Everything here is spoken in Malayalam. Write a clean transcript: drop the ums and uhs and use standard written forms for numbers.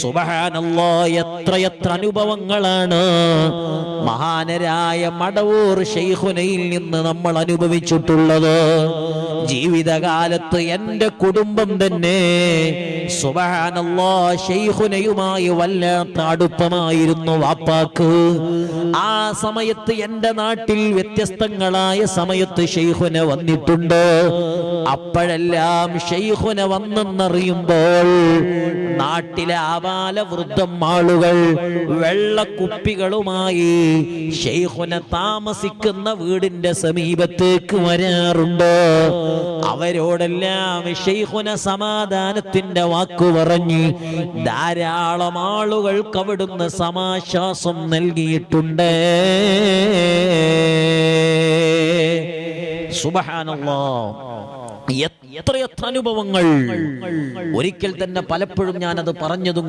സുബ്ഹാനല്ലാഹ്, എത്രയെത്ര അനുഭവങ്ങളാണ് മഹാനരായ മടവൂർ ശൈഖുനയിൽ നിന്ന് നമ്മൾ അനുഭവിച്ചിട്ടുള്ളത്. ജീവിതകാലത്ത് എൻ്റെ കുടുംബം തന്നെ സുബ്ഹാനല്ലാഹ് ശൈഖുനയുമായി വല്ലാത്ത അടുപ്പമായിരുന്നു വാപ്പാക്ക്. ആ സമയത്ത് എൻ്റെ നാട്ടിൽ വ്യത്യസ്തങ്ങളായ സമയത്ത് ശൈഖുന വന്നിട്ടുണ്ട്. അപ്പോഴെല്ലാം ശൈഖുന വന്നെന്നറിയുമ്പോൾ നാട്ടിലെ ആബാലവൃദ്ധം ആളുകൾ വെള്ളക്കുപ്പികളുമായി ശൈഖുന താമസിക്കുന്ന വീടിന്റെ സമീപത്തേക്ക് വരാറുണ്ട്. അവരോടെല്ലാം ശൈഖുന സമാധാനത്തിന്റെ വാക്കു പറഞ്ഞ് ധാരാളം ആളുകൾക്ക് അവിടുന്ന് സമാശ്വാസം നൽകിയിട്ടുണ്ട്. സുബ്ഹാനല്ലാഹ്, എത്രയെത്ര അനുഭവങ്ങൾ. ഒരിക്കൽ തന്നെ പലപ്പോഴും ഞാനത് പറഞ്ഞതും